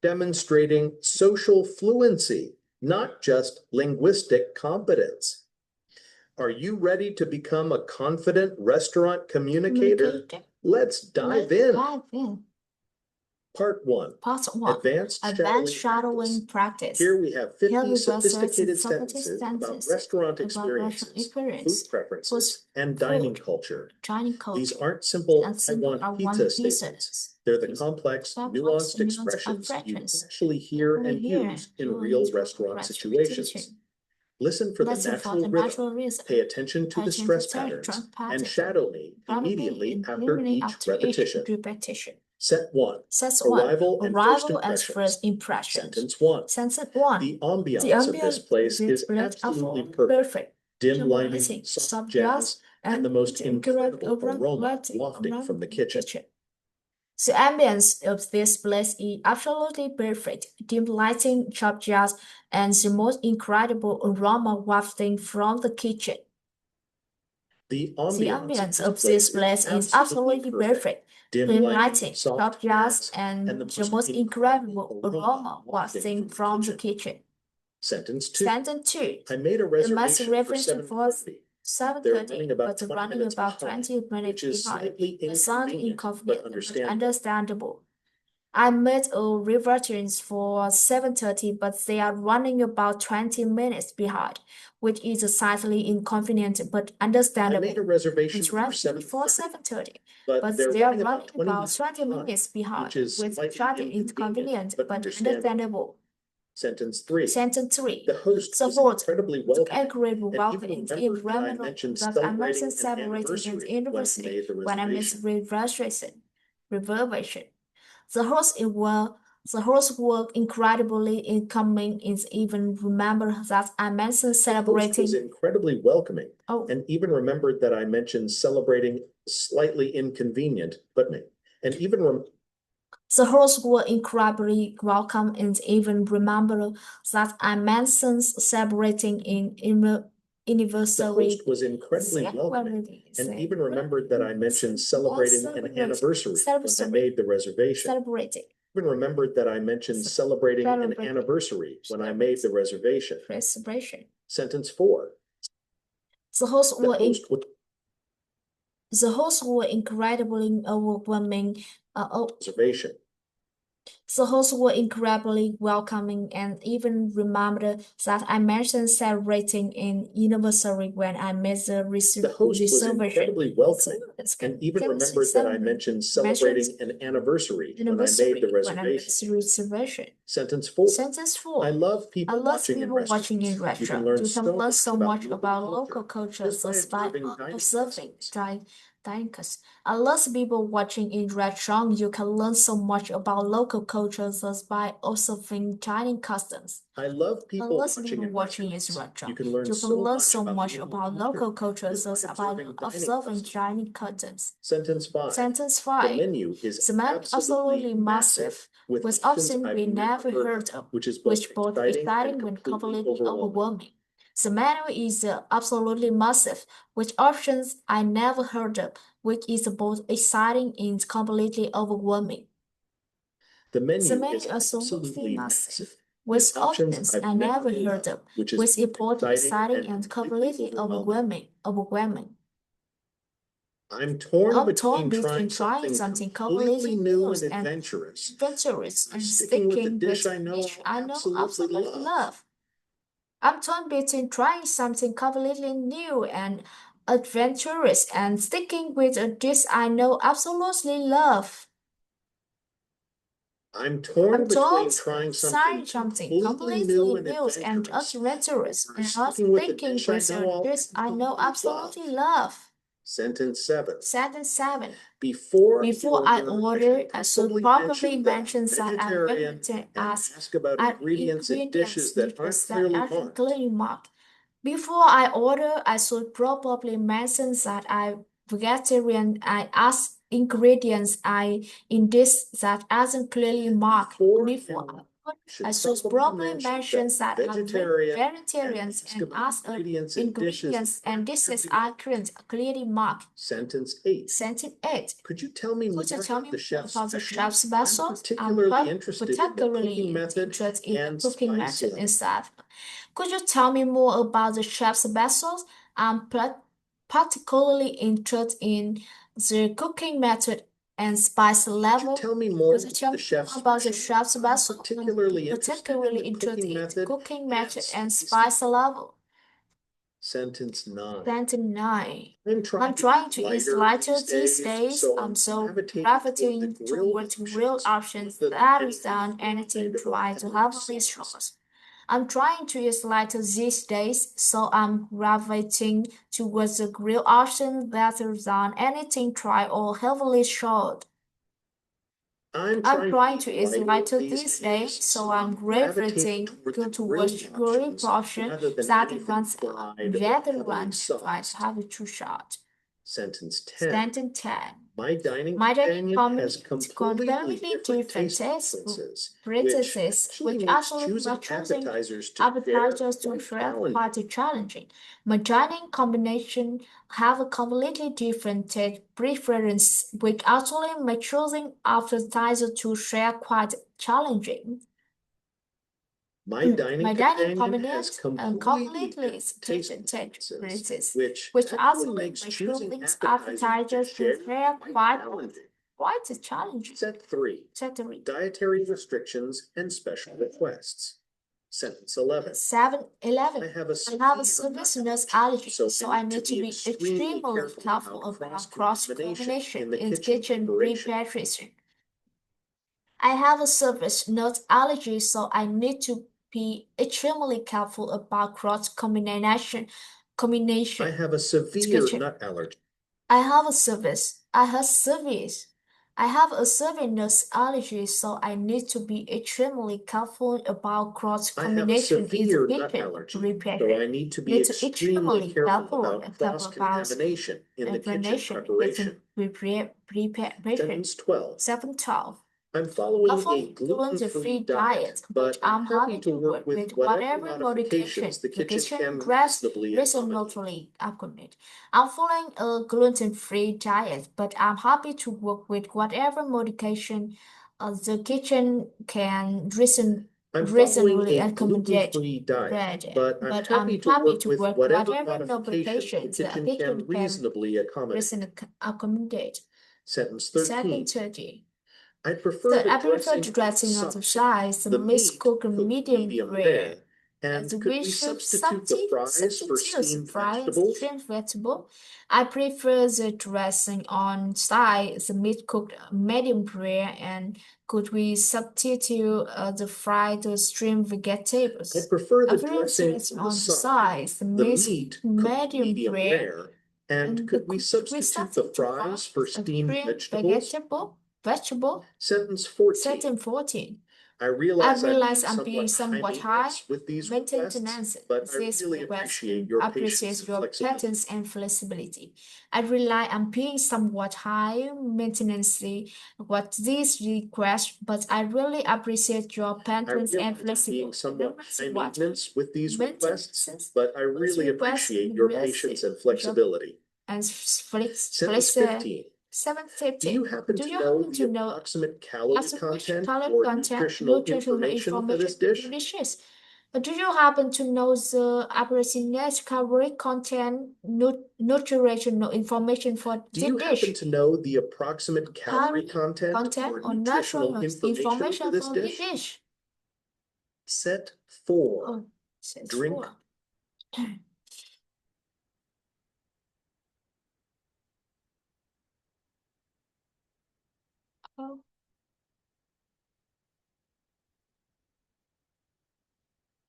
demonstrating social fluency, not just linguistic competence. Are you ready to become a confident restaurant communicator? Let's dive in. Part 1. Advanced shadowing practice. Here we have 50 sophisticated sentences about restaurant experiences, food preferences, and dining culture. These aren't simple I want pizza statements. They're the complex, nuanced expressions you actually hear and use in real restaurant situations. Listen for the natural rhythm, pay attention to the stress patterns, and shadow me immediately after each repetition. Set 1. Arrival and first impressions. Sentence 1. The ambiance of this place is absolutely perfect. Dim lighting, soft jazz, and the most incredible aroma wafting from the kitchen. The ambience of this place is absolutely perfect. Dim lighting, soft jazz, and the most incredible aroma wafting from the kitchen. The ambience of this place is absolutely perfect. Dim lighting, soft jazz, and the most incredible aroma wafting from the kitchen. Sentence 2. I made a reservation for 7:30, but running about 20 minutes behind. It sounds inconvenient, but understandable. I made a reservation for 7:30, but they are running about 20 minutes behind, which is slightly inconvenient but understandable. I made a reservation for 7:30, but they are running about 20 minutes behind, which is slightly inconvenient but understandable. Sentence 3. The host was incredibly welcoming and even remembered that I mentioned celebrating an anniversary when I made reservation. The host worked incredibly in coming and even remembered that I mentioned celebrating. The host was incredibly welcoming and even remembered that I mentioned celebrating slightly inconvenient, and even the hosts were incredibly welcome and even remembered that I mentioned celebrating an anniversary. The host was incredibly welcoming and even remembered that I mentioned celebrating an anniversary when I made the reservation. Even remembered that I mentioned celebrating an anniversary when I made the reservation. Sentence 4. The hosts were incredibly overwhelming. Reservation. The hosts were incredibly welcoming and even remembered that I mentioned celebrating an anniversary when I made the reservation. The host was incredibly welcoming and even remembered that I mentioned celebrating an anniversary when I made the reservation. Sentence 4. I love people watching in restaurants. You can learn so much about local culture just by observing diners. I love people watching in restaurants. You can learn so much about local cultures just by observing dining customs. I love people watching in restaurants. You can learn so much about local cultures just by observing dining customs. Sentence 5. The menu is absolutely massive with options we never heard of, which is both exciting and completely overwhelming. The menu is absolutely massive, with options I never heard of, which is both exciting and completely overwhelming. The menu is absolutely massive, with options I never heard of, which is both exciting and completely overwhelming. I'm torn between trying something completely new and adventurous and sticking with the dish I know absolutely love. I'm torn between trying something completely new and adventurous and sticking with a dish I know absolutely love. I'm torn between trying something completely new and adventurous and sticking with a dish I know absolutely love. Sentence 7. Before I order, I should probably mention that I'm vegetarian and ask about ingredients in dishes that aren't clearly marked. Before I order, I should probably mention that I'm vegetarian and ask ingredients in dishes that aren't clearly marked. should I should probably probably mention that I'm vegetarians and ask ingredients ingredients and dishes are clearly marked. Sentence 8. Sentence 8. Could you tell me more Could you tell me about the chef's about the chef's specials? vessels? I'm particularly interested in the cooking method level. inside. Could you tell me more about the chef's vessels? I'm particularly interested in the cooking method and spice level. Could you tell me more Could you tell me about the chef's vessels? particularly interested in the cooking method and spice level. Sentence 9. Sentence 9. I'm trying to eat lighter these days. I'm so gravitating towards grilled options rather than anything dry to heavily sauce. I'm trying to eat lighter these days, so I'm gravitating towards the grilled option rather than anything dry or heavily sauced. I'm trying to eat lighter these days, so I'm gravitating towards grilled options rather than heavy too short. Sentence 10. Sentence 10. My dining companion has completely different taste preferences, which actually makes choosing appetizers to share quite challenging. My dining combination have a completely different taste preference, which actually makes choosing appetizers to share quite challenging. My dining companion has completely different different taste preferences, which which actually also makes makes choosing choosing appetizers appetizers to to share share quite challenging. quite challenging. Set 3. Category Dietary restrictions and special requests. Sentence 11. 7-11. I have a service nurse allergy, so so I need to be extremely careful about cross-contamination in the kitchen preparation. I have a service nut allergy, so I need to be extremely careful about cross-combination. I have a severe nut allergy. I have a service. I have a severe nut allergy, so I need to be extremely careful about cross-combination in the kitchen preparation. So I need to be extremely careful about cross-contamination in the kitchen preparation. Sentence 12. 7-12. I'm following a Following gluten-free diet, but I'm happy to work with whatever modifications the kitchen can reasonably accommodate. I'm following a gluten-free diet, but I'm happy to work with whatever modification the kitchen can I'm following reasonably a accommodate. gluten-free diet, but I'm happy to work with whatever modifications the kitchen can reasonably accommodate. Sentence 13. 30. I prefer the dressing on the sides, the meat cooked medium rare. And could we substitute the fries for steamed vegetables? Vegetable. I prefer the dressing on side, the meat cooked medium rare, and could we substitute the fried or steamed vegetables? I prefer the dressing dressing on the sides, the meat medium rare, and could we substitute the fries for steamed vegetables? Vegetable. Sentence 14. Sentence 14. I realize I'm being somewhat high with these maintenance, but I really appreciate your patience and flexibility. I realize I'm being somewhat high maintenance what these requests, but I really appreciate your patience and flexibility. Somewhat high maintenance with these requests, but I really appreciate your patience and flexibility. And Sentence 15. 750. Do you happen to know the approximate calorie content or nutritional information for this dish? Do you happen to know the approximate calorie content, nutritional information for this dish? Do you happen to know the approximate calorie content or nutritional information for this dish? Set 4. Drink. Oh.